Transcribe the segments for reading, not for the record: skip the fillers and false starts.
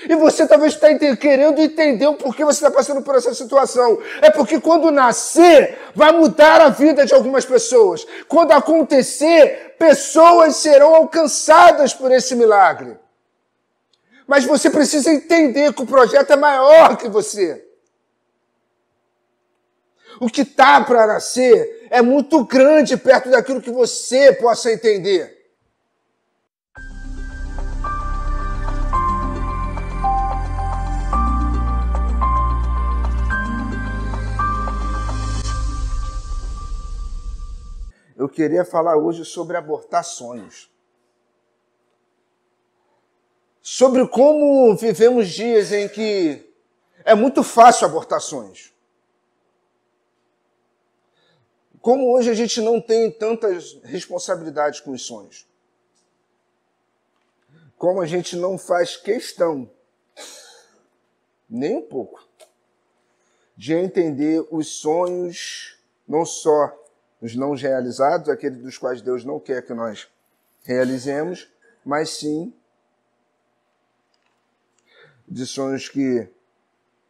E você talvez está querendo entender o porquê você está passando por essa situação. É porque quando nascer, vai mudar a vida de algumas pessoas. Quando acontecer, pessoas serão alcançadas por esse milagre. Mas você precisa entender que o projeto é maior que você. O que está para nascer é muito grande perto daquilo que você possa entender. Eu queria falar hoje sobre abortar sonhos. Sobre como vivemos dias em que é muito fácil abortar sonhos. Como hoje a gente não tem tantas responsabilidades com os sonhos. Como a gente não faz questão, nem um pouco, de entender os sonhos, não só os não realizados, aqueles dos quais Deus não quer que nós realizemos, mas sim de sonhos que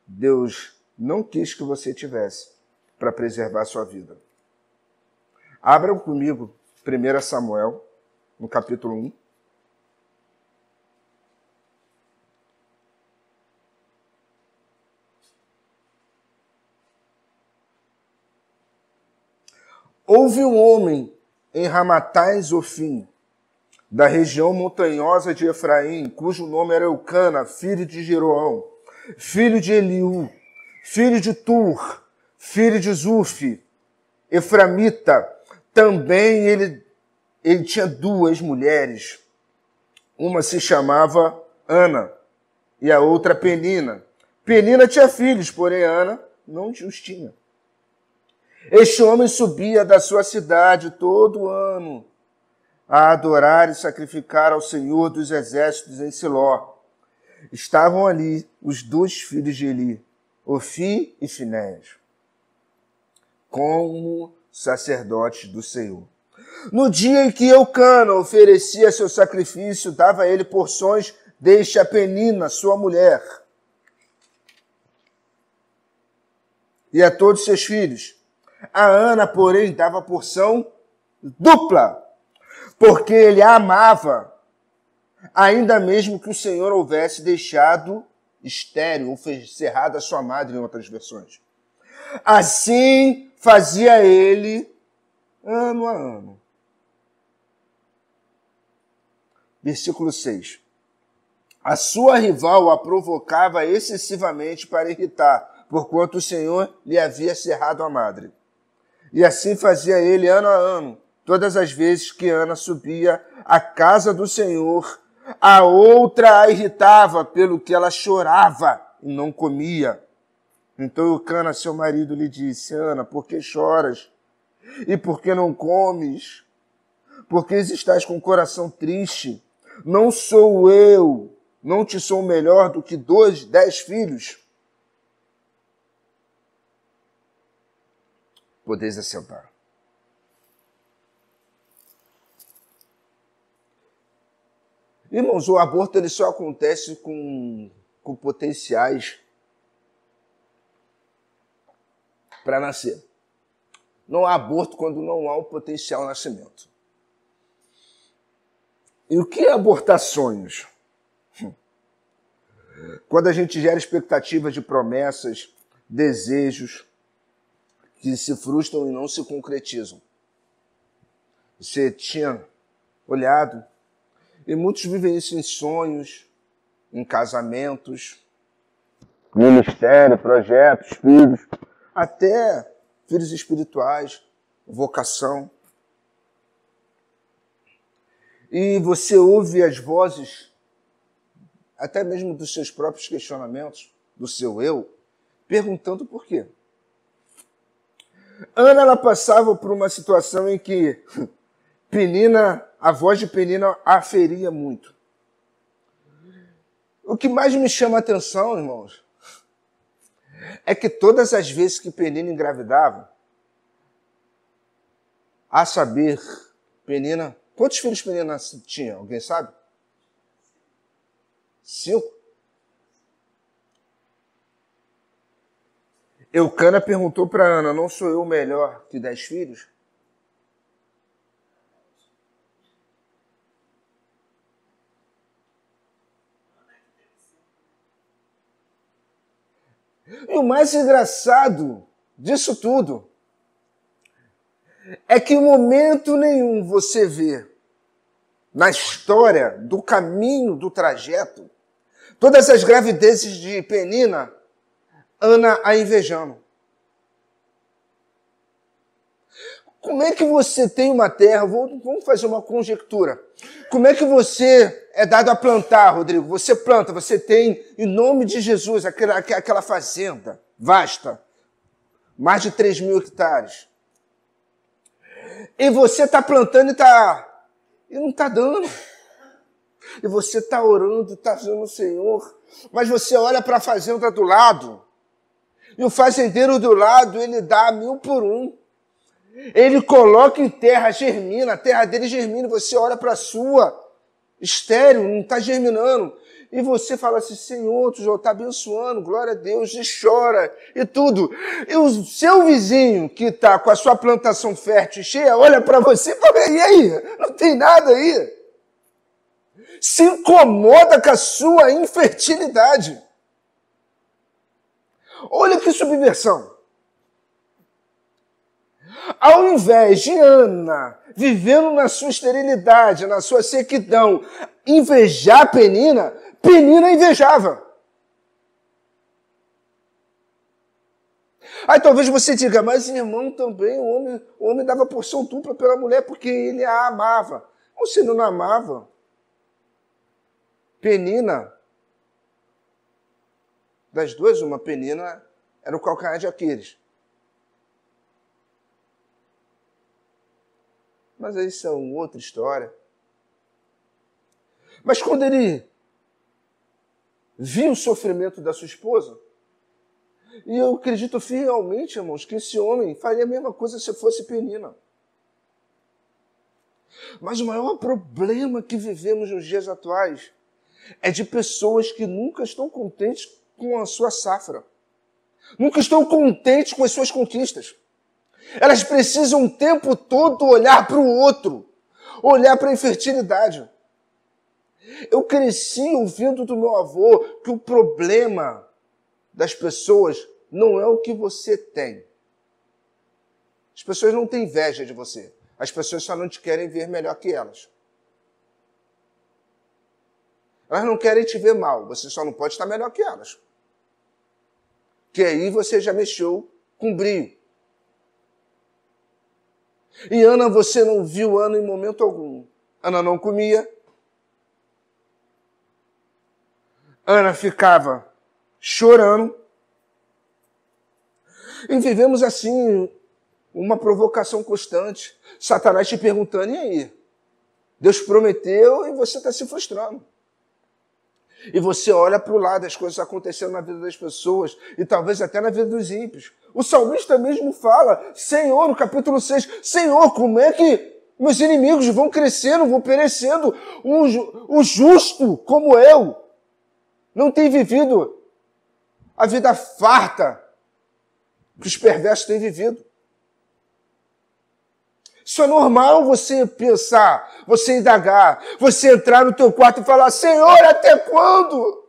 Deus não quis que você tivesse para preservar a sua vida. Abram comigo 1 Samuel, no capítulo 1. Houve um homem em Ramatais-Ofim, da região montanhosa de Efraim, cujo nome era Eucana, filho de Jeroão, filho de Eliú, filho de Tur, filho de Zufi, eframita. Também ele tinha duas mulheres. Uma se chamava Ana e a outra Penina. Penina tinha filhos, porém Ana não os tinha. Este homem subia da sua cidade todo ano a adorar e sacrificar ao Senhor dos Exércitos em Siló. Estavam ali os dois filhos de Eli, Ofni e Finéias, como sacerdotes do Senhor. No dia em que Eucana oferecia seu sacrifício, dava a ele porções deste a Penina, sua mulher, e a todos seus filhos. A Ana, porém, dava porção dupla, porque ele a amava, ainda mesmo que o Senhor houvesse deixado estéril, ou cerrado a sua madre, em outras versões. Assim fazia ele ano a ano. Versículo 6. A sua rival a provocava excessivamente para irritar, porquanto o Senhor lhe havia cerrado a madre. E assim fazia ele ano a ano. Todas as vezes que Ana subia à casa do Senhor, a outra a irritava, pelo que ela chorava e não comia. Então Eucana, seu marido, lhe disse: Ana, por que choras? E por que não comes? Por que estás com o coração triste? Não sou eu, não te sou melhor do que 10 filhos? Podeis assentar. Irmãos, o aborto ele só acontece com potenciais para nascer. Não há aborto quando não há o potencial nascimento. E o que é abortar sonhos? Quando a gente gera expectativas de promessas, desejos que se frustram e não se concretizam. Você tinha olhado, e muitos vivem isso em sonhos, em casamentos, ministério, projetos, filhos, até filhos espirituais, vocação. E você ouve as vozes, até mesmo dos seus próprios questionamentos, do seu eu, perguntando por quê. Ana, ela passava por uma situação em que Penina, a voz de Penina a feria muito. O que mais me chama a atenção, irmãos, é que todas as vezes que Penina engravidava, a saber, Penina, quantos filhos Penina tinha? Alguém sabe? 5. Eucana perguntou para Ana, não sou eu melhor que 10 filhos? E o mais engraçado disso tudo é que em momento nenhum você vê na história do caminho, do trajeto, todas as gravidezes de Penina, Ana a invejando. Como é que você tem uma terra? Vamos fazer uma conjectura. Como é que você é dado a plantar, Rodrigo? Você planta, você tem, em nome de Jesus, aquela fazenda vasta, mais de 3.000 hectares. E você está plantando e não está dando. E você está orando, está dizendo ao Senhor, mas você olha para a fazenda do lado, e o fazendeiro do lado, ele dá 1.000 por 1. Ele coloca em terra, germina, a terra dele germina, você olha para a sua, estéril, não está germinando. E você fala assim, Senhor, tu já está abençoando, glória a Deus, e chora, e tudo. E o seu vizinho, que está com a sua plantação fértil cheia, olha para você e fala, e aí? Não tem nada aí? Se incomoda com a sua infertilidade. Olha que subversão. Ao invés de Ana, vivendo na sua esterilidade, na sua sequidão, invejar Penina, Penina invejava. Aí talvez você diga, mas irmão também, o homem dava porção dupla pela mulher porque ele a amava. Ou se não amava, Penina, das duas, uma Penina era o calcanhar de Aquiles. Mas aí isso é uma outra história. Mas quando ele viu o sofrimento da sua esposa, e eu acredito fielmente, irmãos, que esse homem faria a mesma coisa se fosse Penina. Mas o maior problema que vivemos nos dias atuais é de pessoas que nunca estão contentes com a sua safra. Nunca estão contentes com as suas conquistas. Elas precisam o tempo todo olhar para o outro, olhar para a infertilidade. Eu cresci ouvindo do meu avô que o problema das pessoas não é o que você tem. As pessoas não têm inveja de você. As pessoas só não te querem ver melhor que elas. Elas não querem te ver mal. Você só não pode estar melhor que elas. Que aí você já mexeu com brio. E Ana, você não viu Ana em momento algum. Ana não comia. Ana ficava chorando. E vivemos assim, uma provocação constante. Satanás te perguntando, e aí? Deus prometeu e você está se frustrando. E você olha para o lado, as coisas acontecendo na vida das pessoas, e talvez até na vida dos ímpios. O salmista mesmo fala, Senhor, no capítulo 6, Senhor, como é que meus inimigos vão crescendo, vão perecendo? O justo, como eu, não tem vivido a vida farta que os perversos têm vivido. Isso é normal você pensar, você indagar, você entrar no teu quarto e falar, Senhor, até quando?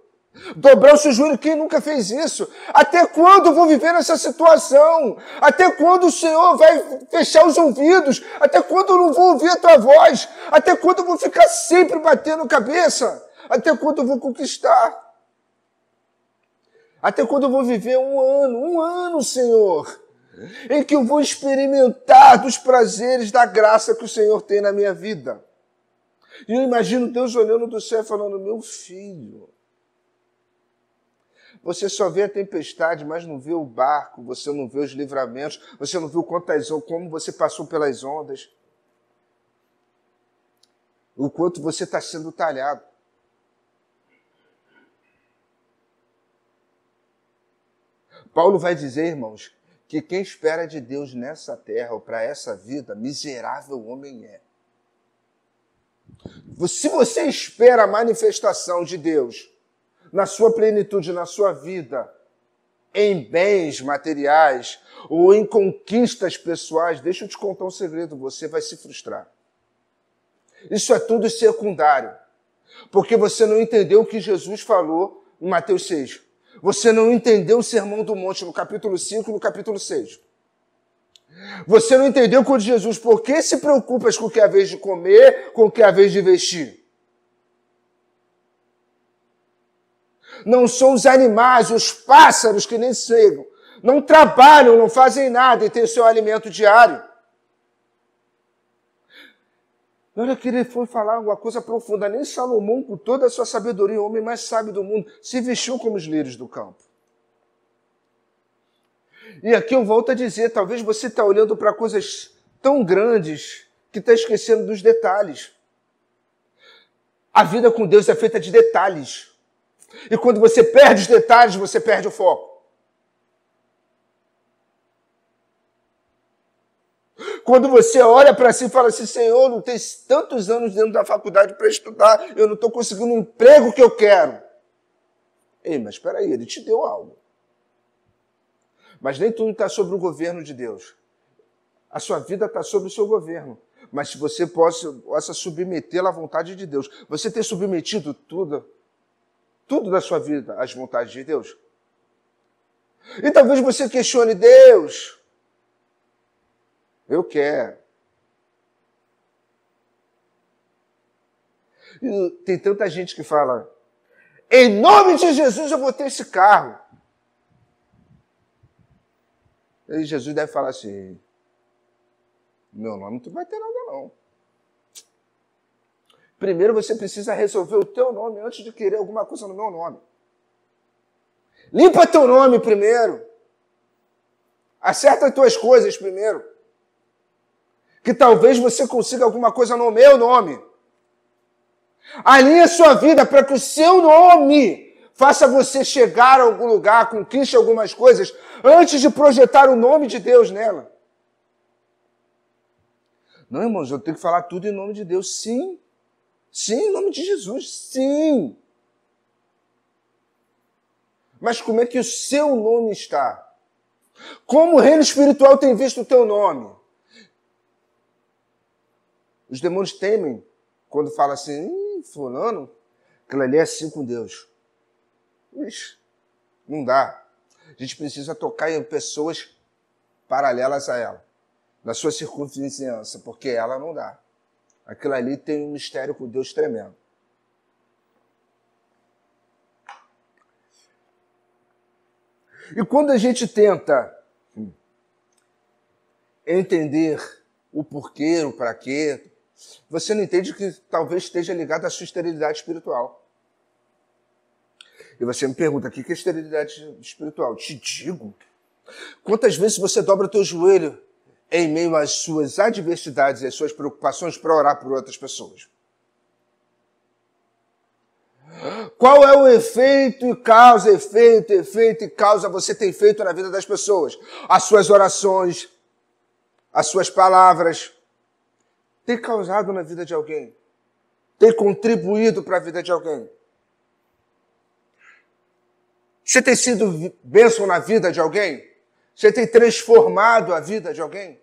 Dobrar o seu joelho, quem nunca fez isso? Até quando eu vou viver nessa situação? Até quando o Senhor vai fechar os ouvidos? Até quando eu não vou ouvir a tua voz? Até quando eu vou ficar sempre batendo cabeça? Até quando eu vou conquistar? Até quando eu vou viver um ano, Senhor, em que eu vou experimentar dos prazeres da graça que o Senhor tem na minha vida? E eu imagino Deus olhando do céu e falando, meu filho, você só vê a tempestade, mas não vê o barco, você não vê os livramentos, você não viu como você passou pelas ondas, o quanto você está sendo talhado. Paulo vai dizer, irmãos, que quem espera de Deus nessa terra ou para essa vida, miserável o homem é. Se você espera a manifestação de Deus na sua plenitude, na sua vida, em bens materiais ou em conquistas pessoais, deixa eu te contar um segredo, você vai se frustrar. Isso é tudo secundário, porque você não entendeu o que Jesus falou em Mateus 6. Você não entendeu o Sermão do Monte no capítulo 5 e no capítulo 6. Você não entendeu quando Jesus, por que se preocupas com o que é a vez de comer, com o que é a vez de vestir? Não são os animais, os pássaros que nem chegam, não trabalham, não fazem nada e têm o seu alimento diário. Olha que ele foi falar uma coisa profunda, nem Salomão, com toda a sua sabedoria, o homem mais sábio do mundo, se vestiu como os lírios do campo. E aqui eu volto a dizer, talvez você está olhando para coisas tão grandes que está esquecendo dos detalhes. A vida com Deus é feita de detalhes. E quando você perde os detalhes, você perde o foco. Quando você olha para si e fala assim, Senhor, não tem tantos anos dentro da faculdade para estudar, eu não estou conseguindo um emprego que eu quero. Ei, mas espera aí, ele te deu algo. Mas nem tudo está sobre o governo de Deus. A sua vida está sobre o seu governo. Mas se você possa submetê-la à vontade de Deus. Você ter submetido tudo da sua vida às vontades de Deus? E talvez você questione, Deus, eu quero. E tem tanta gente que fala, em nome de Jesus eu vou ter esse carro. E Jesus deve falar assim, meu nome tu não vai ter nada não. Primeiro você precisa resolver o teu nome antes de querer alguma coisa no meu nome. Limpa teu nome primeiro. Acerta as tuas coisas primeiro. Que talvez você consiga alguma coisa no meu nome. Alinhe a sua vida para que o seu nome faça você chegar a algum lugar, conquiste algumas coisas, antes de projetar o nome de Deus nela. Não, irmãos, eu tenho que falar tudo em nome de Deus. Sim. Sim, em nome de Jesus. Sim. Mas como é que o seu nome está? Como o reino espiritual tem visto o teu nome? Os demônios temem quando fala assim, fulano, aquilo ali é assim com Deus. Ixi, não dá. A gente precisa tocar em pessoas paralelas a ela, na sua circunstância, porque ela não dá. Aquilo ali tem um mistério com Deus tremendo. E quando a gente tenta entender o porquê, o para quê, você não entende que talvez esteja ligado à sua esterilidade espiritual. E você me pergunta, o que é esterilidade espiritual? Te digo. Quantas vezes você dobra o teu joelho em meio às suas adversidades e às suas preocupações para orar por outras pessoas? Qual é o efeito e causa você tem feito na vida das pessoas? As suas orações, as suas palavras, tem causado na vida de alguém? Tem contribuído para a vida de alguém? Você tem sido bênção na vida de alguém? Você tem transformado a vida de alguém?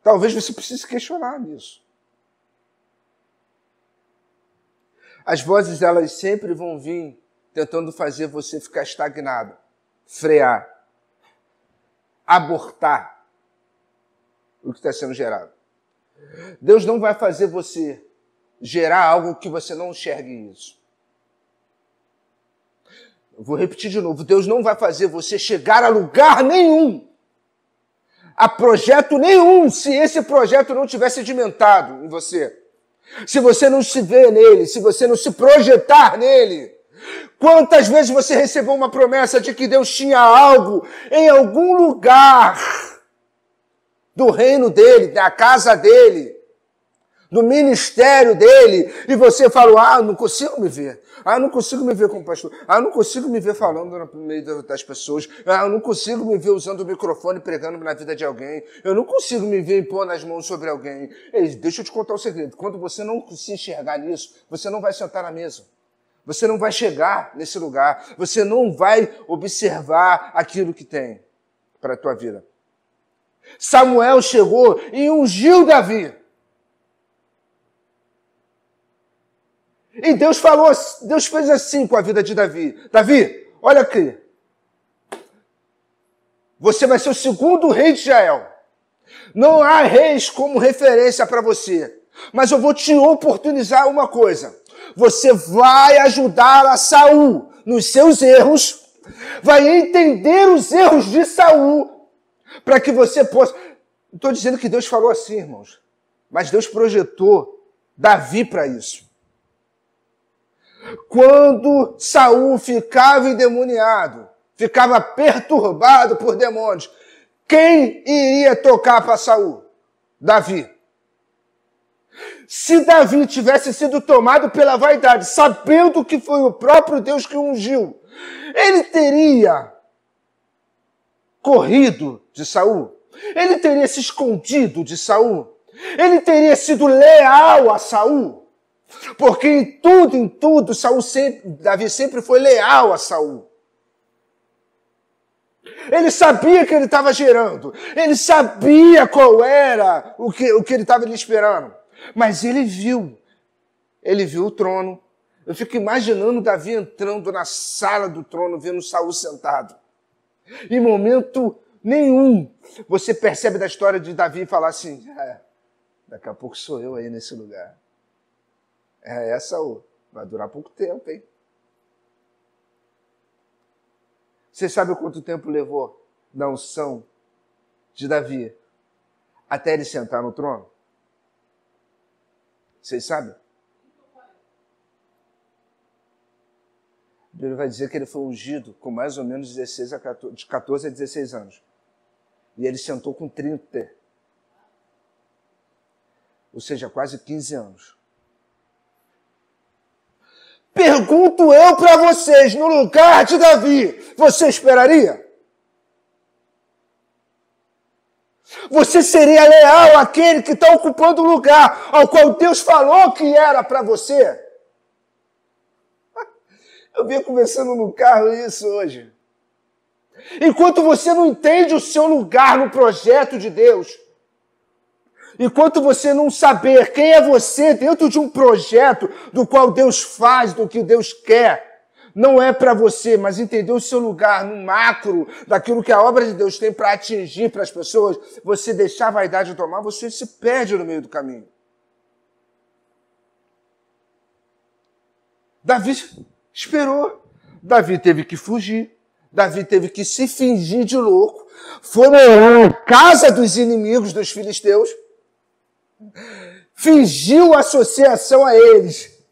Talvez você precise questionar nisso. As vozes, elas sempre vão vir tentando fazer você ficar estagnado, frear, abortar o que está sendo gerado. Deus não vai fazer você gerar algo que você não enxergue isso. Eu vou repetir de novo. Deus não vai fazer você chegar a lugar nenhum, a projeto nenhum, se esse projeto não tiver sedimentado em você. Se você não se vê nele, se você não se projetar nele. Quantas vezes você recebeu uma promessa de que Deus tinha algo em algum lugar do reino dele, da casa dele, do ministério dele, e você falou, não consigo me ver. Não consigo me ver como pastor. Não consigo me ver falando no meio das pessoas. Eu não consigo me ver usando o microfone pregando na vida de alguém. Eu não consigo me ver impondo as mãos sobre alguém. Ei, deixa eu te contar um segredo. Quando você não se enxergar nisso, você não vai sentar na mesa. Você não vai chegar nesse lugar. Você não vai observar aquilo que tem para a tua vida. Samuel chegou e ungiu Davi. E Deus fez assim com a vida de Davi. Davi, olha aqui. Você vai ser o segundo rei de Israel. Não há reis como referência para você. Mas eu vou te oportunizar uma coisa. Você vai ajudar a Saul nos seus erros. Vai entender os erros de Saul. Para que você possa... Não estou dizendo que Deus falou assim, irmãos. Mas Deus projetou Davi para isso. Quando Saul ficava endemoniado, ficava perturbado por demônios, quem iria tocar para Saul? Davi. Se Davi tivesse sido tomado pela vaidade, sabendo que foi o próprio Deus que o ungiu, ele teria corrido de Saul? Ele teria se escondido de Saul? Ele teria sido leal a Saul? Porque em tudo, Davi sempre foi leal a Saul. Ele sabia que ele estava gerando. Ele sabia qual era o que ele estava lhe esperando. Mas ele viu o trono. Eu fico imaginando Davi entrando na sala do trono, vendo Saul sentado. Em momento nenhum, você percebe da história de Davi falar assim, daqui a pouco sou eu aí nesse lugar. Saul, vai durar pouco tempo, hein? Você sabe quanto tempo levou da unção de Davi até ele sentar no trono? Vocês sabem? A Bíblia vai dizer que ele foi ungido com mais ou menos de 14 a 16 anos. E ele sentou com 30. Ou seja, quase 15 anos. Pergunto eu para vocês, no lugar de Davi, você esperaria? Você seria leal àquele que está ocupando o lugar ao qual Deus falou que era para você? Eu vinha conversando no carro isso hoje. Enquanto você não entende o seu lugar no projeto de Deus, enquanto você não saber quem é você dentro de um projeto do qual Deus faz, do que Deus quer, não é para você, mas entender o seu lugar no macro, daquilo que a obra de Deus tem para atingir para as pessoas, você deixar a vaidade tomar, você se perde no meio do caminho. Davi esperou. Davi teve que fugir. Davi teve que se fingir de louco. Foi morar na casa dos inimigos dos filisteus. Fingiu associação a eles,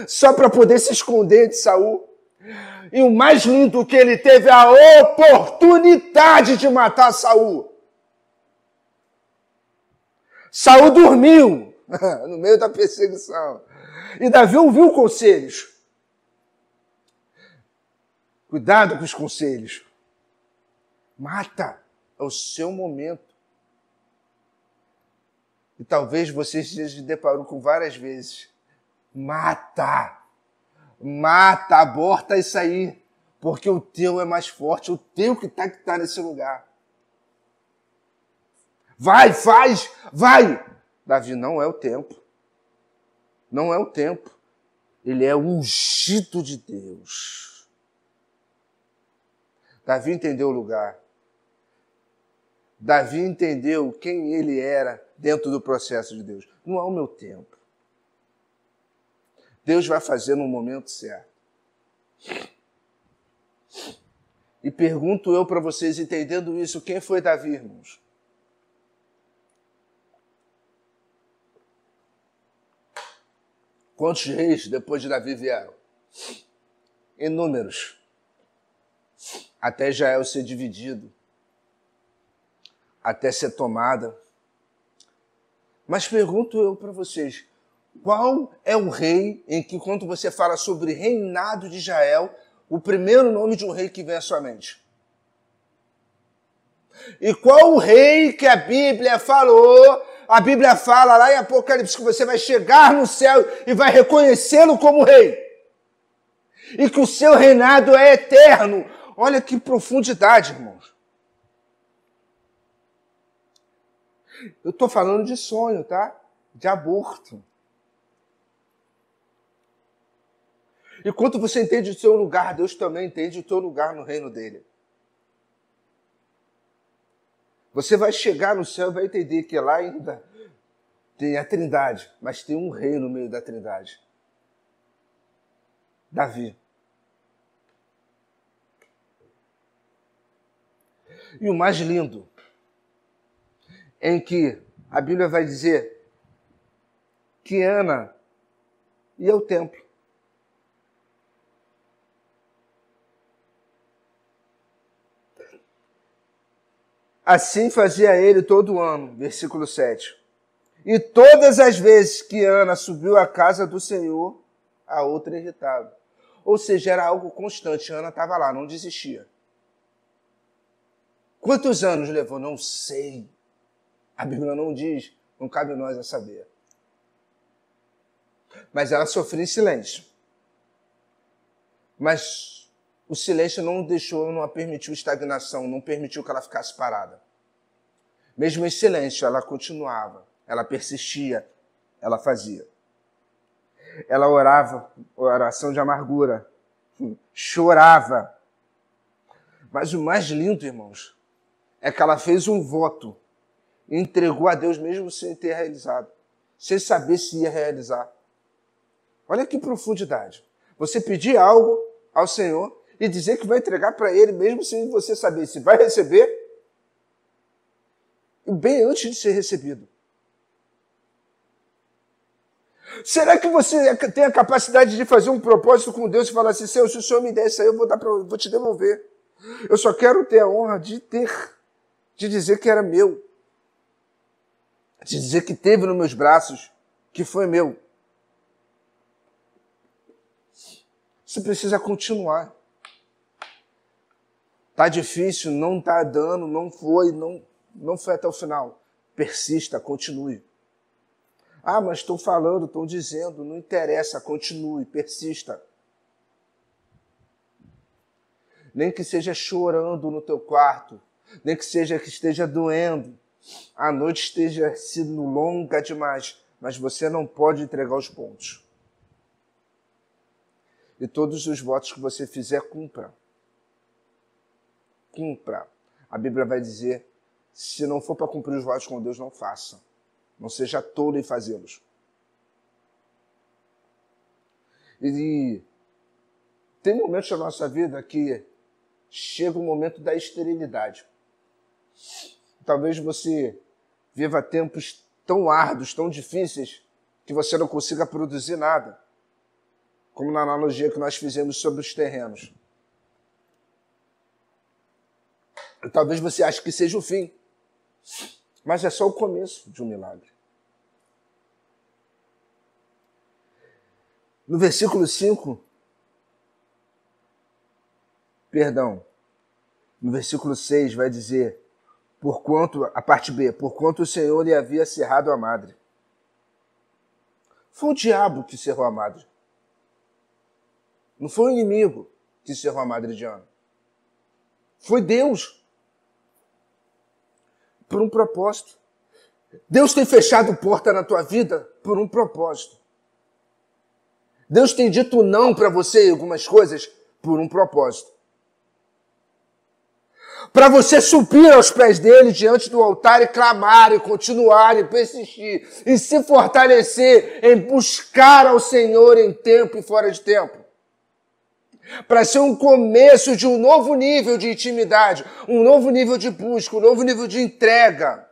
só para poder se esconder de Saul. E o mais lindo que ele teve a oportunidade de matar Saul. Saul dormiu no meio da perseguição. E Davi ouviu conselhos. Cuidado com os conselhos. Mata, é o seu momento. E talvez você se deparou com várias vezes. Mata, aborta isso aí, porque o teu é mais forte, o teu que tá nesse lugar. Vai. Davi, não é o tempo. Não é o tempo. Ele é o ungido de Deus. Davi entendeu o lugar. Davi entendeu quem ele era dentro do processo de Deus. Não é o meu tempo. Deus vai fazer no momento certo. E pergunto eu para vocês, entendendo isso, quem foi Davi, irmãos? Quantos reis depois de Davi vieram? Inúmeros. Até Israel ser dividido. Até ser tomada. Mas pergunto eu para vocês, qual é o rei em que, quando você fala sobre reinado de Israel, o primeiro nome de um rei que vem à sua mente? E qual o rei que a Bíblia falou? A Bíblia fala lá em Apocalipse que você vai chegar no céu e vai reconhecê-lo como rei. e que o seu reinado é eterno. Olha que profundidade, irmãos. Eu estou falando de sonho, tá? De aborto. E quando você entende o seu lugar, Deus também entende o seu lugar no reino dele. Você vai chegar no céu e vai entender que lá ainda tem a Trindade, mas tem um rei no meio da Trindade. Davi. E o mais lindo, em que a Bíblia vai dizer que Ana ia ao templo. Assim fazia ele todo ano, versículo 7. E todas as vezes que Ana subiu à casa do Senhor, a outra irritava. Ou seja, era algo constante. Ana estava lá, não desistia. Quantos anos levou? Não sei. A Bíblia não diz, não cabe a nós a saber. Mas ela sofreu em silêncio. Mas o silêncio não deixou, não a permitiu estagnação, não permitiu que ela ficasse parada. Mesmo em silêncio, ela continuava, ela persistia, ela fazia. Ela orava, oração de amargura, chorava. Mas o mais lindo, irmãos, é que ela fez um voto e entregou a Deus mesmo sem ter realizado, sem saber se ia realizar. Olha que profundidade. Você pedir algo ao Senhor e dizer que vai entregar para Ele mesmo sem você saber se vai receber, e bem antes de ser recebido. Será que você tem a capacidade de fazer um propósito com Deus e falar assim, Senhor, se o Senhor me der isso aí, eu vou te devolver. Eu só quero ter a honra de dizer que era meu. De dizer que teve nos meus braços, que foi meu. Você precisa continuar. Tá difícil, não tá dando, não foi até o final. Persista, continue. Ah, mas estou falando, estou dizendo, não interessa, continue, persista. Nem que seja chorando no teu quarto, nem que esteja doendo, a noite esteja sendo longa demais, mas você não pode entregar os pontos. E todos os votos que você fizer, cumpra. Cumpra. A Bíblia vai dizer, se não for para cumprir os votos com Deus, não faça. Não seja tolo em fazê-los. E tem momentos na nossa vida que chega o momento da esterilidade. Talvez você viva tempos tão árduos, tão difíceis, que você não consiga produzir nada. Como na analogia que nós fizemos sobre os terrenos. E talvez você ache que seja o fim. Mas é só o começo de um milagre. No versículo 5, no versículo 6 vai dizer, a parte B, porquanto o Senhor lhe havia cerrado a madre. Foi o diabo que cerrou a madre. Não foi o inimigo que cerrou a madre de Ana. Foi Deus. Por um propósito. Deus tem fechado porta na tua vida por um propósito. Deus tem dito não para você em algumas coisas por um propósito. Para você subir aos pés dele diante do altar e clamar e continuar e persistir e se fortalecer em buscar ao Senhor em tempo e fora de tempo. Para ser um começo de um novo nível de intimidade, um novo nível de busca, um novo nível de entrega.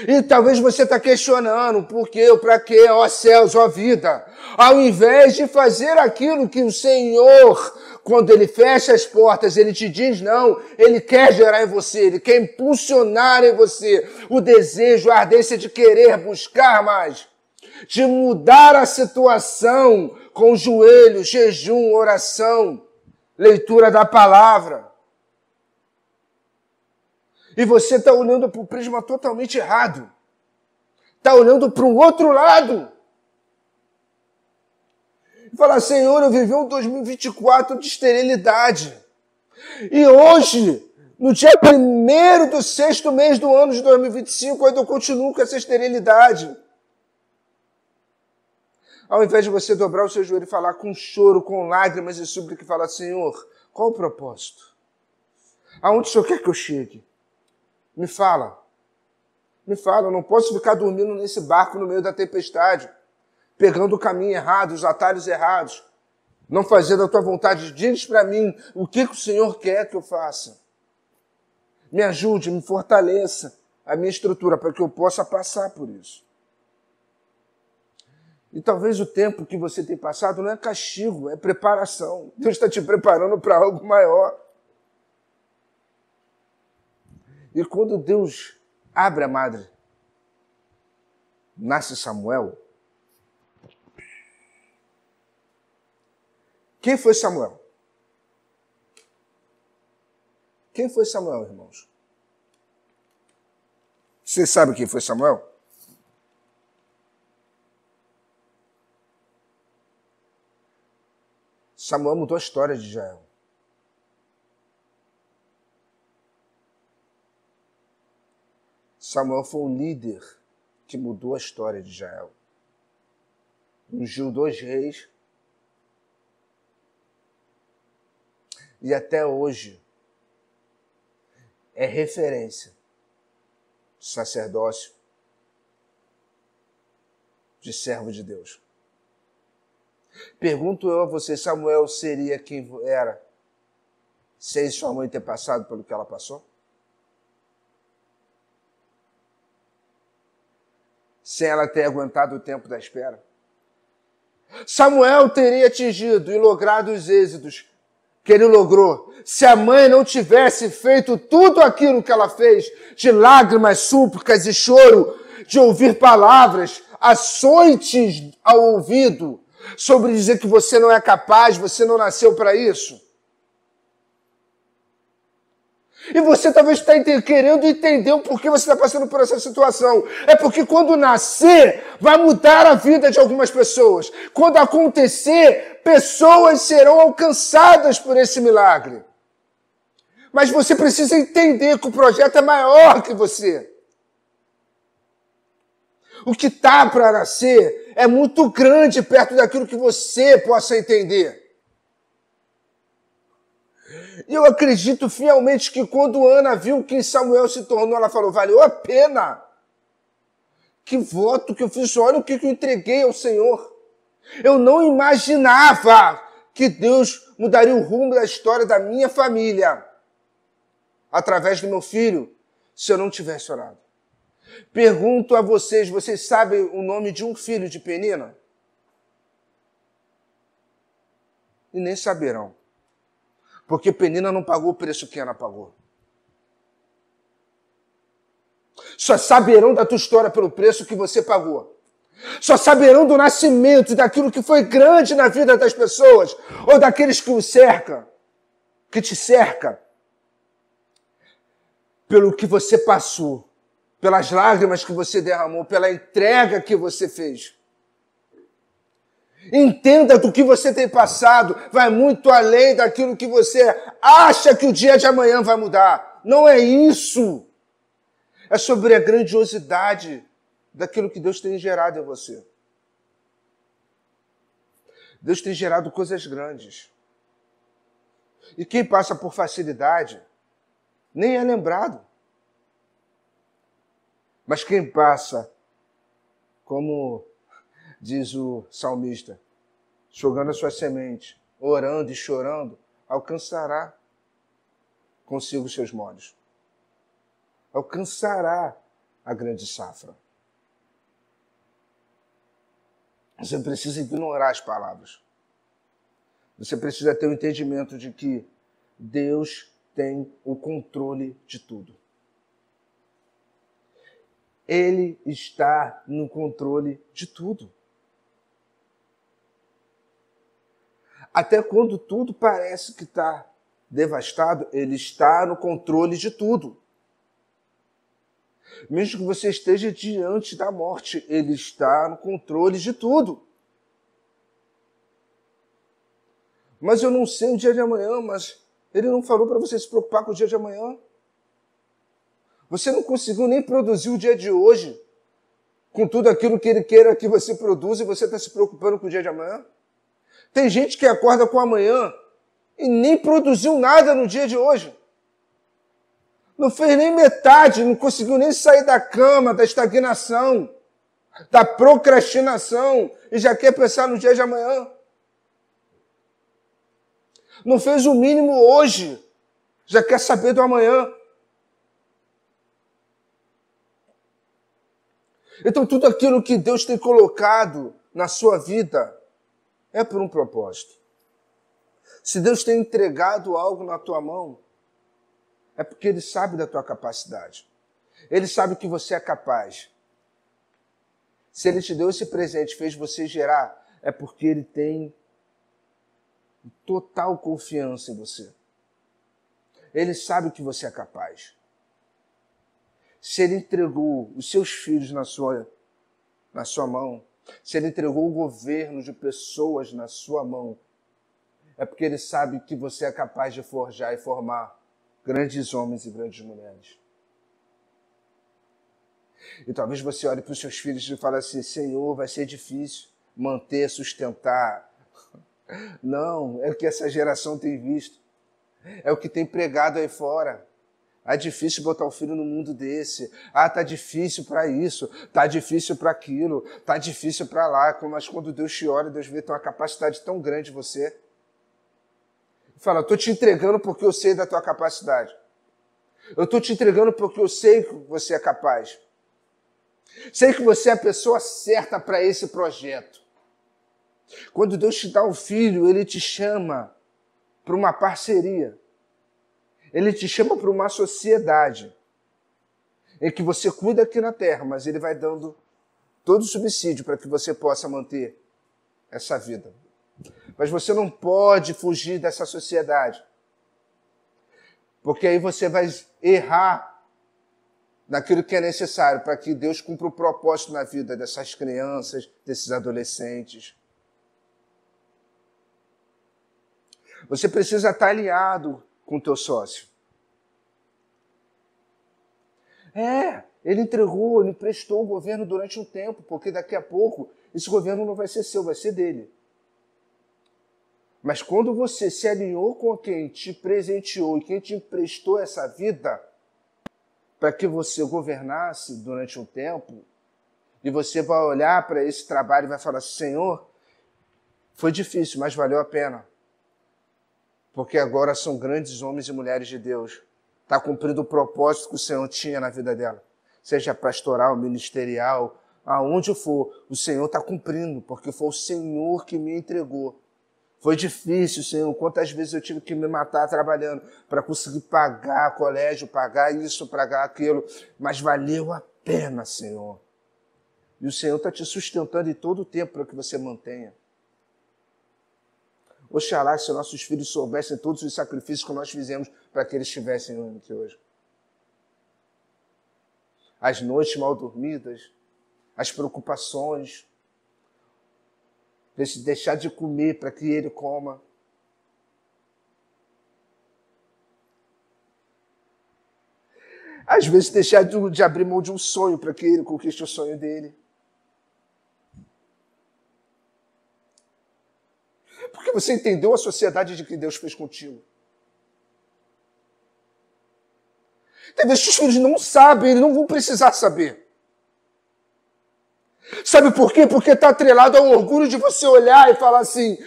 E talvez você está questionando, por quê, para quê, ó céus, ó vida. Ao invés de fazer aquilo que o Senhor, quando Ele fecha as portas, Ele te diz não, Ele quer gerar em você, Ele quer impulsionar em você o desejo, a ardência de querer buscar mais, de mudar a situação com joelhos, jejum, oração, leitura da palavra. E você está olhando para o prisma totalmente errado. Está olhando para o outro lado. E falar, Senhor, eu vivi um 2024 de esterilidade. E hoje, no dia 1º do 6º mês do ano de 2025, ainda eu continuo com essa esterilidade. Ao invés de você dobrar o seu joelho e falar com choro, com lágrimas e súplica, e falar, Senhor, qual o propósito? Aonde o Senhor quer que eu chegue? Me fala. Me fala, eu não posso ficar dormindo nesse barco no meio da tempestade, pegando o caminho errado, os atalhos errados, não fazendo a tua vontade. Diz para mim o que o Senhor quer que eu faça. Me ajude, me fortaleça a minha estrutura para que eu possa passar por isso. E talvez o tempo que você tem passado não é castigo, é preparação. Deus está te preparando para algo maior. E quando Deus abre a madre, nasce Samuel. Quem foi Samuel? Quem foi Samuel, irmãos? Vocês sabem quem foi Samuel? Samuel mudou a história de Israel. Samuel foi um líder que mudou a história de Israel. Ungiu 2 reis. E até hoje é referência de sacerdócio, de servo de Deus. Pergunto eu a você, Samuel seria quem era sem sua mãe ter passado pelo que ela passou? Sem ela ter aguentado o tempo da espera? Samuel teria atingido e logrado os êxitos que ele logrou se a mãe não tivesse feito tudo aquilo que ela fez, de lágrimas, súplicas e choro, de ouvir palavras, açoites ao ouvido, sobre dizer que você não é capaz, você não nasceu para isso. E você talvez está querendo entender o porquê você está passando por essa situação. É porque quando nascer, vai mudar a vida de algumas pessoas. Quando acontecer, pessoas serão alcançadas por esse milagre. Mas você precisa entender que o projeto é maior que você. O que está para nascer é muito grande perto daquilo que você possa entender. E eu acredito fielmente que quando Ana viu quem Samuel se tornou, ela falou, valeu a pena. Que voto que eu fiz, olha o que eu entreguei ao Senhor. Eu não imaginava que Deus mudaria o rumo da história da minha família através do meu filho, se eu não tivesse orado. Pergunto a vocês, vocês sabem o nome de um filho de Penina? E nem saberão. Porque Penina não pagou o preço que Ana pagou. Só saberão da tua história pelo preço que você pagou. Só saberão do nascimento e daquilo que foi grande na vida das pessoas, ou daqueles que o cercam, que te cerca, pelo que você passou, pelas lágrimas que você derramou, pela entrega que você fez. Entenda do que você tem passado, vai muito além daquilo que você acha que o dia de amanhã vai mudar. Não é isso. É sobre a grandiosidade daquilo que Deus tem gerado em você. Deus tem gerado coisas grandes. E quem passa por facilidade nem é lembrado. Mas quem passa, como diz o salmista, jogando a sua semente, orando e chorando, alcançará consigo os seus molhos. Alcançará a grande safra. Você precisa ignorar as palavras. Você precisa ter o entendimento de que Deus tem o controle de tudo. Ele está no controle de tudo. Até quando tudo parece que está devastado, Ele está no controle de tudo. Mesmo que você esteja diante da morte, Ele está no controle de tudo. Mas eu não sei o dia de amanhã, mas ele não falou para você se preocupar com o dia de amanhã. Você não conseguiu nem produzir o dia de hoje com tudo aquilo que ele queira que você produza e você está se preocupando com o dia de amanhã. Tem gente que acorda com amanhã e nem produziu nada no dia de hoje. Não fez nem metade, não conseguiu nem sair da cama, da estagnação, da procrastinação e já quer pensar no dia de amanhã. Não fez o mínimo hoje, já quer saber do amanhã. Então tudo aquilo que Deus tem colocado na sua vida é por um propósito. Se Deus tem entregado algo na tua mão, é porque Ele sabe da tua capacidade. Ele sabe que você é capaz. Se Ele te deu esse presente, fez você gerar, é porque Ele tem total confiança em você. Ele sabe que você é capaz. Se Ele entregou os seus filhos na sua mão, se Ele entregou o governo de pessoas na sua mão, é porque Ele sabe que você é capaz de forjar e formar grandes homens e grandes mulheres. E talvez você olhe para os seus filhos e fale assim: Senhor, vai ser difícil manter, sustentar. Não, é o que essa geração tem visto. É o que tem pregado aí fora. É difícil botar o filho no mundo desse. Tá difícil para isso, tá difícil para aquilo, tá difícil para lá. Mas quando Deus te olha, Deus vê que tem uma capacidade tão grande em você. Fala: eu estou te entregando porque eu sei da tua capacidade. Eu estou te entregando porque eu sei que você é capaz. Sei que você é a pessoa certa para esse projeto. Quando Deus te dá um filho, Ele te chama para uma parceria. Ele te chama para uma sociedade em que você cuida aqui na terra, mas Ele vai dando todo o subsídio para que você possa manter essa vida. Mas você não pode fugir dessa sociedade, porque aí você vai errar naquilo que é necessário para que Deus cumpra o propósito na vida dessas crianças, desses adolescentes. Você precisa estar alinhado com o teu sócio. Ele entregou, ele prestou o governo durante um tempo, porque daqui a pouco esse governo não vai ser seu, vai ser dele. Mas quando você se alinhou com quem te presenteou e quem te emprestou essa vida para que você governasse durante um tempo, e você vai olhar para esse trabalho e vai falar: Senhor, foi difícil, mas valeu a pena. Porque agora são grandes homens e mulheres de Deus. Está cumprindo o propósito que o Senhor tinha na vida dela. Seja pastoral, ministerial, aonde for, o Senhor está cumprindo, porque foi o Senhor que me entregou. Foi difícil, Senhor. Quantas vezes eu tive que me matar trabalhando para conseguir pagar colégio, pagar isso, pagar aquilo. Mas valeu a pena, Senhor. E o Senhor está te sustentando em todo o tempo para que você mantenha. Oxalá, se nossos filhos soubessem todos os sacrifícios que nós fizemos para que eles estivessem aqui hoje. As noites mal dormidas, as preocupações, deixar de comer para que ele coma. Às vezes deixar de abrir mão de um sonho para que ele conquiste o sonho dele. Porque você entendeu a sociedade de que Deus fez contigo. Tem vezes que os filhos não sabem, eles não vão precisar saber. Sabe por quê? Porque está atrelado ao orgulho de você olhar e falar assim: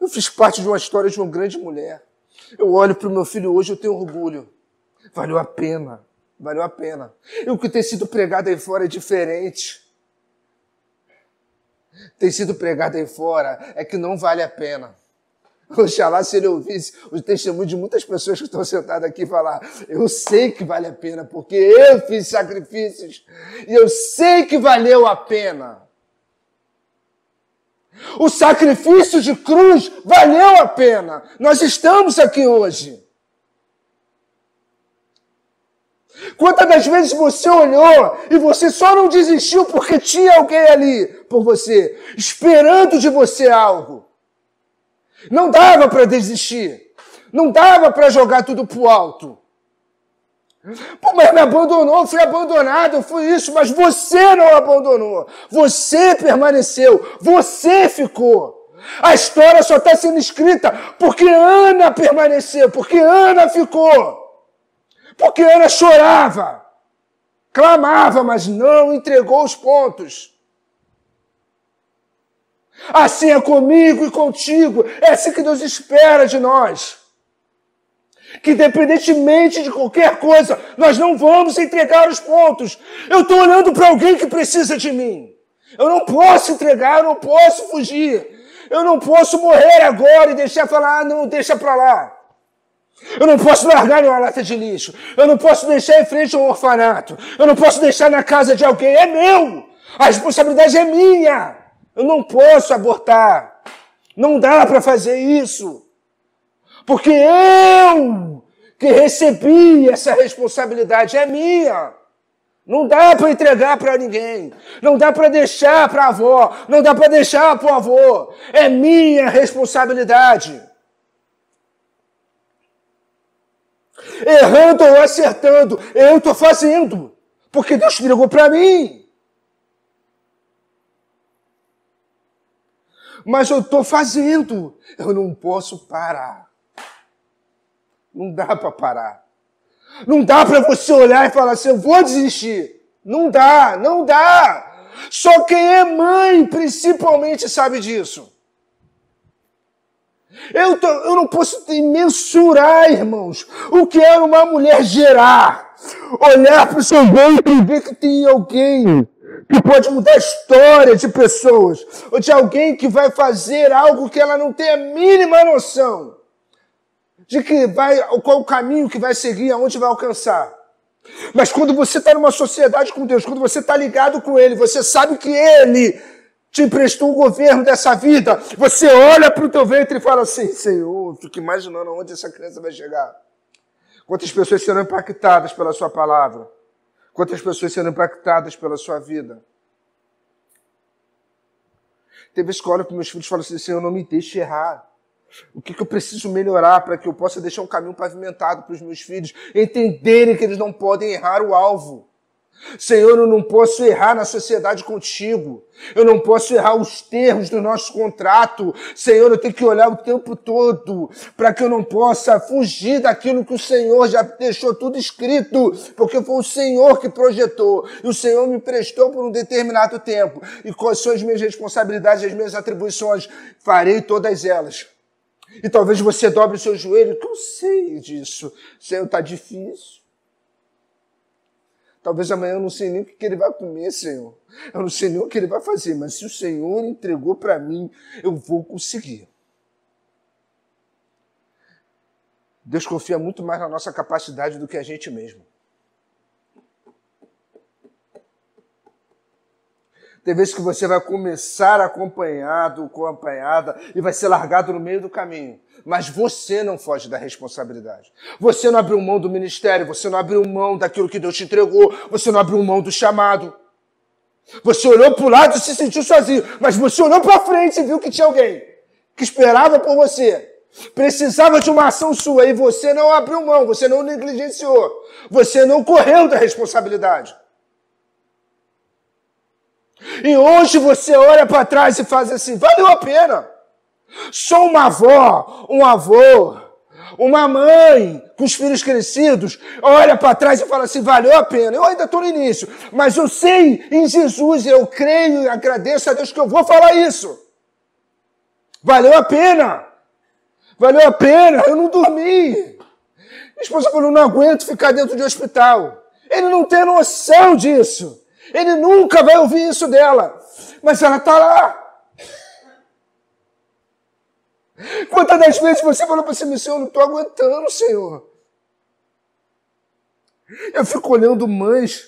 eu fiz parte de uma história de uma grande mulher. Eu olho para o meu filho hoje, eu tenho orgulho. Valeu a pena, valeu a pena. E o que tem sido pregado aí fora é diferente. Tem sido pregado aí fora é que não vale a pena. Oxalá, se ele ouvisse o testemunho de muitas pessoas que estão sentadas aqui falar: eu sei que vale a pena, porque eu fiz sacrifícios e eu sei que valeu a pena. O sacrifício de cruz valeu a pena. Nós estamos aqui hoje. Quantas das vezes você olhou e você só não desistiu porque tinha alguém ali por você, esperando de você algo? Não dava para desistir. Não dava para jogar tudo pro alto. Pô, mas me abandonou, fui abandonado, eu fui isso, mas você não abandonou. Você permaneceu, você ficou. A história só está sendo escrita porque Ana permaneceu, porque Ana ficou. Porque Ana chorava, clamava, mas não entregou os pontos. Assim é comigo e contigo. É assim que Deus espera de nós. Que independentemente de qualquer coisa, nós não vamos entregar os pontos. Eu estou olhando para alguém que precisa de mim. Eu não posso entregar, eu não posso fugir. Eu não posso morrer agora e deixar falar, não, deixa para lá. Eu não posso largar numa lata de lixo. Eu não posso deixar em frente a um orfanato. Eu não posso deixar na casa de alguém. É meu. A responsabilidade é minha. Eu não posso abortar. Não dá para fazer isso. Porque eu que recebi essa responsabilidade é minha. Não dá para entregar para ninguém. Não dá para deixar para a avó. Não dá para deixar para o avô. É minha responsabilidade. Errando ou acertando, eu estou fazendo. Porque Deus entregou para mim. Mas eu estou fazendo. Eu não posso parar. Não dá para parar. Não dá para você olhar e falar assim, eu vou desistir. Não dá, não dá. Só quem é mãe, principalmente, sabe disso. Eu não posso mensurar, irmãos, o que é uma mulher gerar. Olhar para o seu ventre e ver que tem alguém que pode mudar a história de pessoas. Ou de alguém que vai fazer algo que ela não tem a mínima noção. De qual o caminho que vai seguir, aonde vai alcançar. Mas quando você está numa sociedade com Deus, quando você está ligado com Ele, você sabe que Ele te emprestou o governo dessa vida, você olha para o teu ventre e fala assim, Senhor, fico imaginando onde essa criança vai chegar. Quantas pessoas serão impactadas pela sua palavra? Quantas pessoas serão impactadas pela sua vida? Tem vezes que eu olho para meus filhos e falo assim, Senhor, não me deixe errar. O que eu preciso melhorar para que eu possa deixar um caminho pavimentado para os meus filhos entenderem que eles não podem errar o alvo. Senhor, eu não posso errar na sociedade contigo. Eu não posso errar os termos do nosso contrato. Senhor, eu tenho que olhar o tempo todo para que eu não possa fugir daquilo que o Senhor já deixou tudo escrito, porque foi o Senhor que projetou e o Senhor me prestou por um determinado tempo. E quais são as minhas responsabilidades, as minhas atribuições? Farei todas elas. E talvez você dobre o seu joelho, que eu sei disso. Senhor, está difícil. Talvez amanhã eu não sei nem o que ele vai comer, Senhor. Eu não sei nem o que ele vai fazer, mas se o Senhor entregou para mim, eu vou conseguir. Deus confia muito mais na nossa capacidade do que a gente mesmo. Tem vezes que você vai começar acompanhada e vai ser largado no meio do caminho. Mas você não foge da responsabilidade. Você não abriu mão do ministério, você não abriu mão daquilo que Deus te entregou, você não abriu mão do chamado. Você olhou para o lado e se sentiu sozinho, mas você olhou para frente e viu que tinha alguém que esperava por você. Precisava de uma ação sua e você não abriu mão, você não negligenciou, você não correu da responsabilidade. E hoje você olha para trás e faz assim, valeu a pena. Só uma avó, um avô, uma mãe com os filhos crescidos, olha para trás e fala assim, valeu a pena. Eu ainda estou no início, mas eu sei em Jesus, eu creio e agradeço a Deus que eu vou falar isso. Valeu a pena. Valeu a pena, eu não dormi. Minha esposa falou, não aguento ficar dentro de hospital. Ele não tem noção disso. Ele nunca vai ouvir isso dela. Mas ela está lá. Quantas das vezes você falou para si, Senhor, eu não estou aguentando, Senhor. Eu fico olhando mães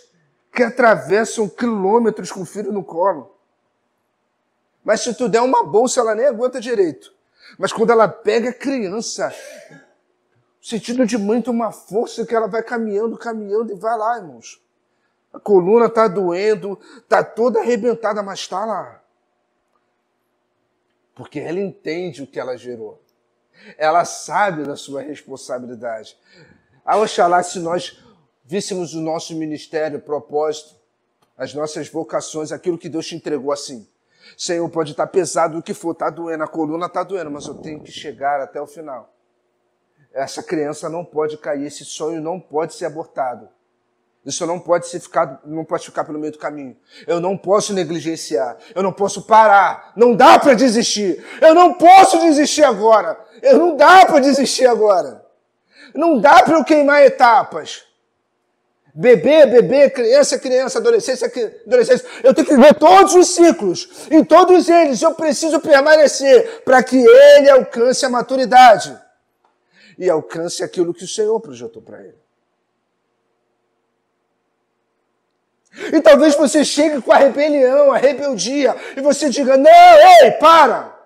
que atravessam quilômetros com o filho no colo. Mas se tu der uma bolsa, ela nem aguenta direito. Mas quando ela pega a criança, o sentido de mãe tem uma força que ela vai caminhando e vai lá, irmãos. A coluna está doendo, está toda arrebentada, mas está lá. porque ela entende o que ela gerou. Ela sabe da sua responsabilidade. Oxalá se nós víssemos o nosso ministério, propósito, as nossas vocações, aquilo que Deus te entregou assim. Senhor, pode estar pesado o que for, está doendo, a coluna está doendo, mas eu tenho que chegar até o final. Essa criança não pode cair, esse sonho não pode ser abortado. Isso não pode ficar pelo meio do caminho. Eu não posso negligenciar, eu não posso parar, não dá para desistir. Eu não posso desistir agora, não dá para desistir agora. Não dá para eu queimar etapas. Bebê, criança, adolescência. Eu tenho que ver todos os ciclos. Em todos eles eu preciso permanecer para que ele alcance a maturidade. E alcance aquilo que o Senhor projetou para ele. E talvez você chegue com a rebelião, a rebeldia, e você diga, não, ei, para!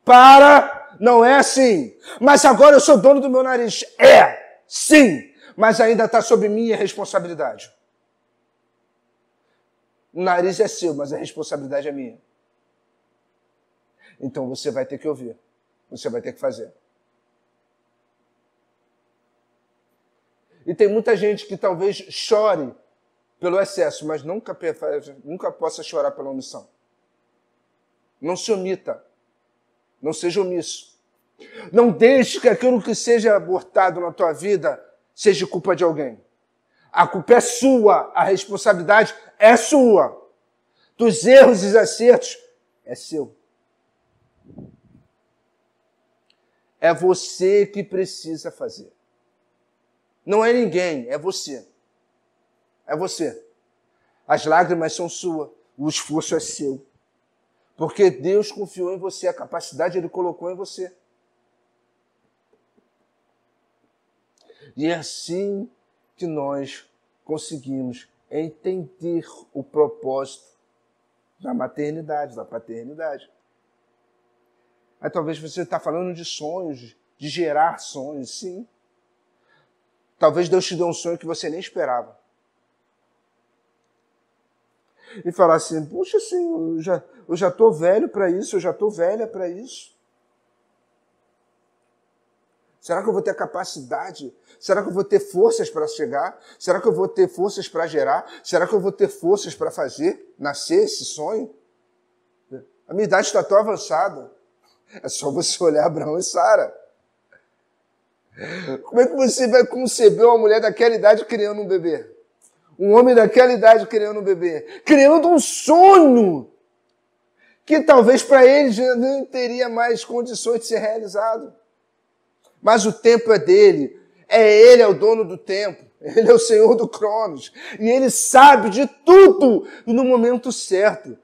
Para, não é assim. Mas agora eu sou dono do meu nariz. É, sim. Mas ainda está sob minha responsabilidade. O nariz é seu, mas a responsabilidade é minha. Então você vai ter que ouvir. Você vai ter que fazer. E tem muita gente que talvez chore pelo excesso, mas nunca possa chorar pela omissão. Não se omita. Não seja omisso. Não deixe que aquilo que seja abortado na tua vida seja culpa de alguém. A culpa é sua, a responsabilidade é sua. Dos erros e acertos é seu. É você que precisa fazer. Não é ninguém, é você. É você. As lágrimas são suas, o esforço é seu. Porque Deus confiou em você, a capacidade Ele colocou em você. E é assim que nós conseguimos entender o propósito da maternidade, da paternidade. Aí talvez você está falando de sonhos, de gerar sonhos, sim. Talvez Deus te dê um sonho que você nem esperava. E falar assim, puxa, assim, eu já estou velho para isso, eu já estou velha para isso. Será que eu vou ter capacidade? Será que eu vou ter forças para chegar? Será que eu vou ter forças para gerar? Será que eu vou ter forças para fazer nascer esse sonho? A minha idade está tão avançada. É só você olhar Abraão e Sara. Como é que você vai conceber uma mulher daquela idade criando um bebê? Um homem daquela idade criando um bebê? Criando um sonho que talvez para ele já não teria mais condições de ser realizado. Mas o tempo é dele. Ele é o dono do tempo. Ele é o Senhor do Cronos. E ele sabe de tudo no momento certo.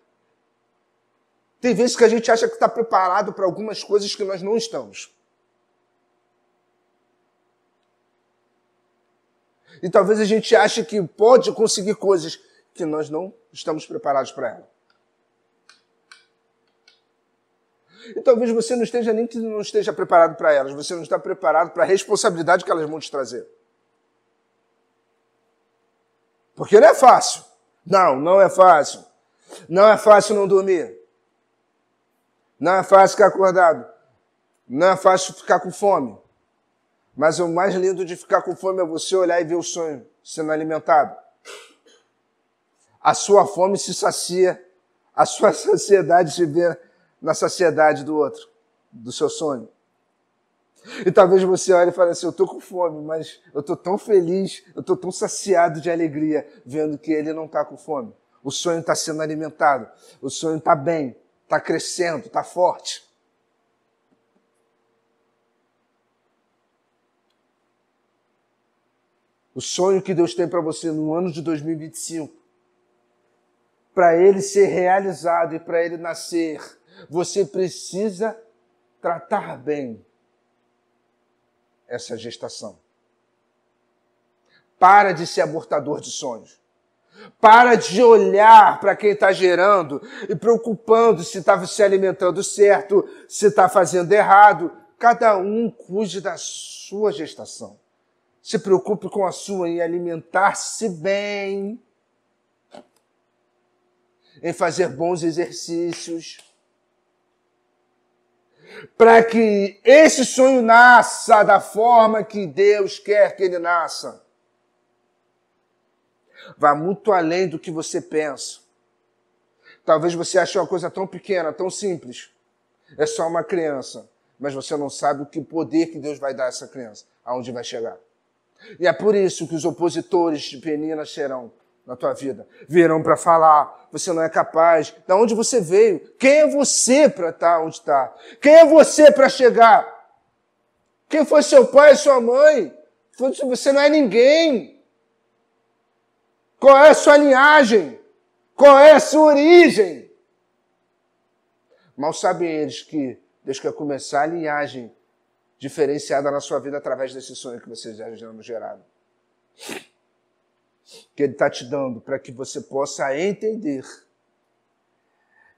Tem vezes que a gente acha que está preparado para algumas coisas que nós não estamos. E talvez a gente ache que pode conseguir coisas que nós não estamos preparados para ela. E talvez você não esteja nem que não esteja preparado para elas, você não está preparado para a responsabilidade que elas vão te trazer. Porque não é fácil. Não é fácil. Não é fácil não dormir. Não é fácil ficar acordado. Não é fácil ficar com fome. Mas o mais lindo de ficar com fome é você olhar e ver o sonho sendo alimentado. A sua fome se sacia, a sua saciedade se vê na saciedade do outro, do seu sonho. E talvez você olhe e fale assim, eu estou com fome, mas eu estou tão feliz, eu estou tão saciado de alegria, vendo que ele não está com fome. O sonho está sendo alimentado, o sonho está bem, está crescendo, está forte. O sonho que Deus tem para você no ano de 2025, para ele ser realizado e para ele nascer, você precisa tratar bem essa gestação. Para de ser abortador de sonhos. Para de olhar para quem está gerando e preocupando se está se alimentando certo, se está fazendo errado. Cada um cuide da sua gestação. Se preocupe com a sua em alimentar-se bem, em fazer bons exercícios, para que esse sonho nasça da forma que Deus quer que ele nasça. Vá muito além do que você pensa. Talvez você ache uma coisa tão pequena, tão simples. É só uma criança. Mas você não sabe o que poder que Deus vai dar a essa criança, aonde vai chegar. E é por isso que os opositores de Penina serão na tua vida. Virão para falar, você não é capaz. Da onde você veio? Quem é você para estar onde está? Quem é você para chegar? Quem foi seu pai e sua mãe? Você não é ninguém. Qual é a sua linhagem? Qual é a sua origem? Mal sabem eles que Deus quer começar a linhagem diferenciada na sua vida através desse sonho que você já gerado. Que Ele está te dando para que você possa entender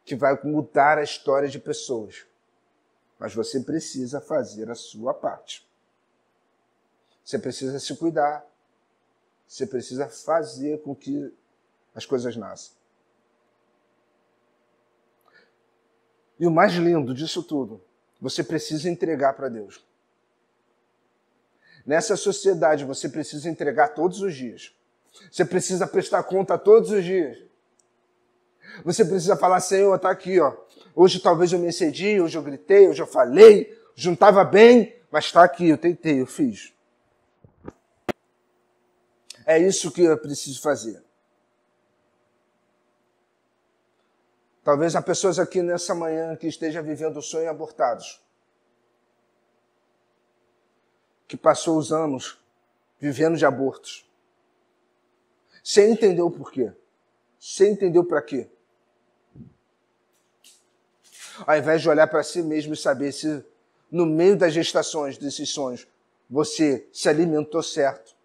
que vai mudar a história de pessoas. Mas você precisa fazer a sua parte. Você precisa se cuidar. Você precisa fazer com que as coisas nasçam. E o mais lindo disso tudo, você precisa entregar para Deus. Nessa sociedade, você precisa entregar todos os dias. Você precisa prestar conta todos os dias. Você precisa falar, Senhor, está aqui, ó. Hoje talvez eu me excedi, hoje eu gritei, hoje eu falei, hoje não estava bem, mas está aqui, eu tentei, eu fiz. É isso que eu preciso fazer. Talvez há pessoas aqui nessa manhã que estejam vivendo o sonho abortados. Que passou os anos vivendo de abortos. Sem entender o porquê. Sem entender o para quê. Ao invés de olhar para si mesmo e saber se no meio das gestações desses sonhos você se alimentou certo.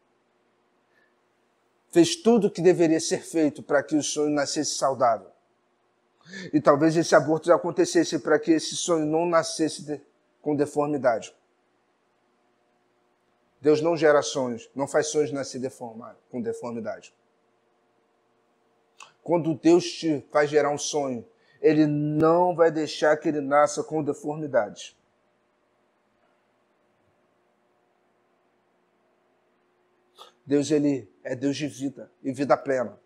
Fez tudo o que deveria ser feito para que o sonho nascesse saudável. E talvez esse aborto acontecesse para que esse sonho não nascesse com deformidade. Deus não gera sonhos, não faz sonhos nascer com deformidade. Quando Deus te faz gerar um sonho, Ele não vai deixar que ele nasça com deformidade. Deus, Ele é Deus de vida e vida plena.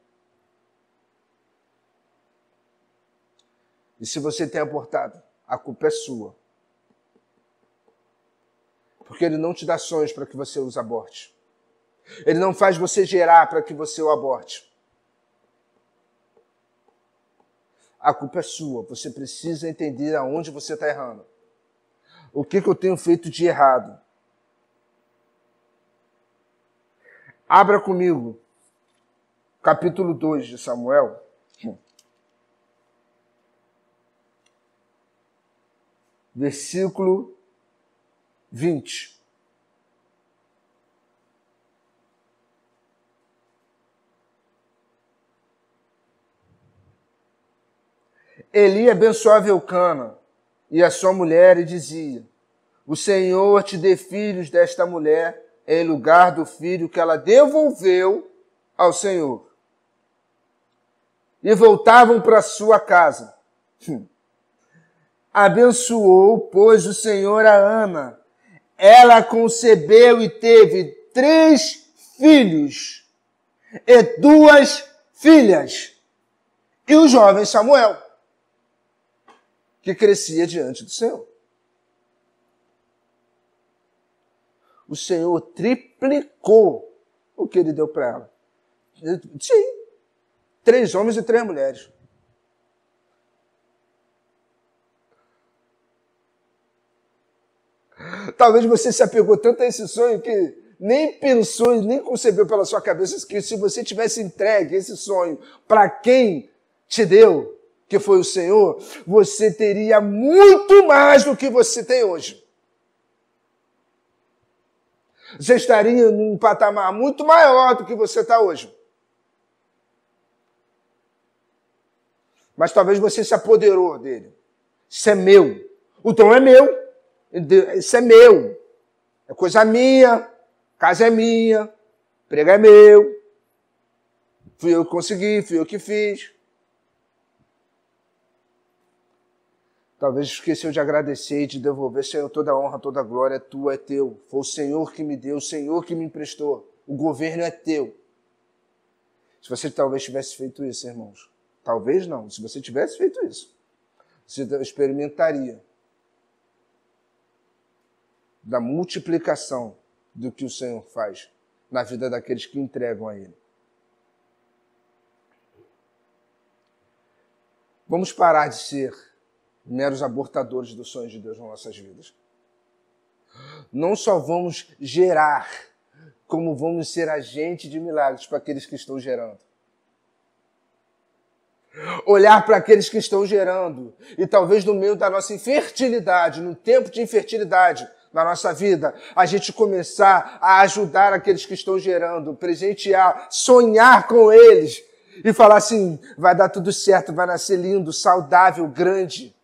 E se você tem abortado, a culpa é sua. Porque Ele não te dá sonhos para que você os aborte. Ele não faz você gerar para que você o aborte. A culpa é sua. Você precisa entender aonde você está errando. O que eu tenho feito de errado? Abra comigo, capítulo 2 de Samuel. Versículo 20. Eli abençoava Eucana e a sua mulher e dizia: o Senhor te dê filhos desta mulher em lugar do filho que ela devolveu ao Senhor. E voltavam para sua casa. Abençoou, pois, o Senhor a Ana. Ela concebeu e teve 3 filhos e 2 filhas. E o jovem Samuel, que crescia diante do Senhor. O Senhor triplicou o que Ele deu para ela. Sim, 3 homens e 3 mulheres. Talvez você se apegou tanto a esse sonho que nem pensou e nem concebeu pela sua cabeça que se você tivesse entregue esse sonho para quem te deu, que foi o Senhor, você teria muito mais do que você tem hoje. Você estaria num patamar muito maior do que você está hoje. Mas talvez você se apoderou dele. Isso é meu. O dom é meu. Isso é meu. É coisa minha. Casa é minha. Emprego é meu. Fui eu que consegui, fui eu que fiz. Talvez esqueceu de agradecer e de devolver. Senhor, toda a honra, toda a glória é tua, é teu. Foi o Senhor que me deu, o Senhor que me emprestou. O governo é teu. Se você talvez tivesse feito isso, irmãos, talvez não, se você tivesse feito isso, você experimentaria da multiplicação do que o Senhor faz na vida daqueles que entregam a Ele. Vamos parar de ser meros abortadores dos sonhos de Deus nas nossas vidas. Não só vamos gerar, como vamos ser agentes de milagres para aqueles que estão gerando. Olhar para aqueles que estão gerando e talvez no meio da nossa infertilidade, no tempo de infertilidade na nossa vida, a gente começar a ajudar aqueles que estão gerando, presentear, sonhar com eles e falar assim, vai dar tudo certo, vai nascer lindo, saudável, grande.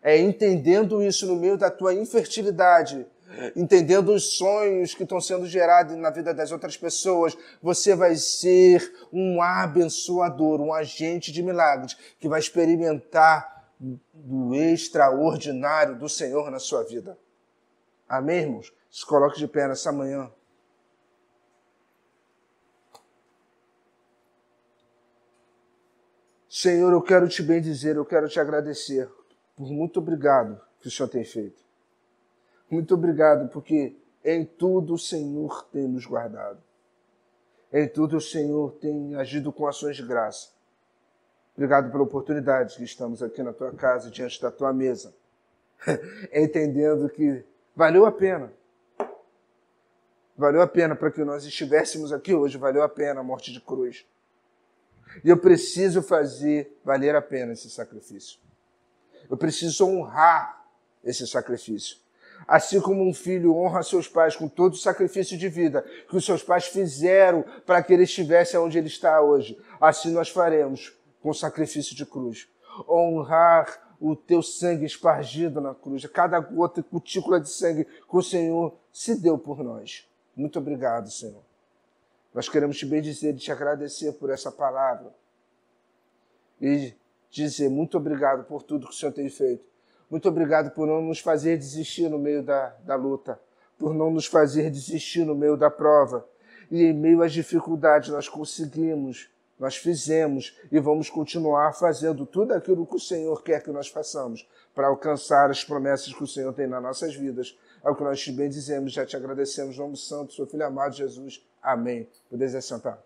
É entendendo isso no meio da tua infertilidade, entendendo os sonhos que estão sendo gerados na vida das outras pessoas, você vai ser um abençoador, um agente de milagres, que vai experimentar do extraordinário do Senhor na sua vida. Amém, irmãos? Se coloque de pé nessa manhã. Senhor, eu quero te bendizer, eu quero te agradecer por muito obrigado que o Senhor tem feito. Muito obrigado, porque em tudo o Senhor tem nos guardado. Em tudo o Senhor tem agido com ações de graça. Obrigado pela oportunidade que estamos aqui na tua casa, diante da tua mesa, entendendo que valeu a pena. Valeu a pena para que nós estivéssemos aqui hoje, valeu a pena a morte de cruz. E eu preciso fazer valer a pena esse sacrifício. Eu preciso honrar esse sacrifício. Assim como um filho honra seus pais com todo o sacrifício de vida que os seus pais fizeram para que ele estivesse onde ele está hoje, assim nós faremos com o sacrifício de cruz. Honrar o teu sangue espargido na cruz, cada gota e cutícula de sangue que o Senhor se deu por nós. Muito obrigado, Senhor. Nós queremos te bendizer e te agradecer por essa palavra. E dizer muito obrigado por tudo que o Senhor tem feito. Muito obrigado por não nos fazer desistir no meio da luta, por não nos fazer desistir no meio da prova. E em meio às dificuldades nós conseguimos, nós fizemos e vamos continuar fazendo tudo aquilo que o Senhor quer que nós façamos para alcançar as promessas que o Senhor tem nas nossas vidas. É o que nós te bendizemos, já te agradecemos, em nome santo, seu Filho amado Jesus. Amém. Podeis assentar.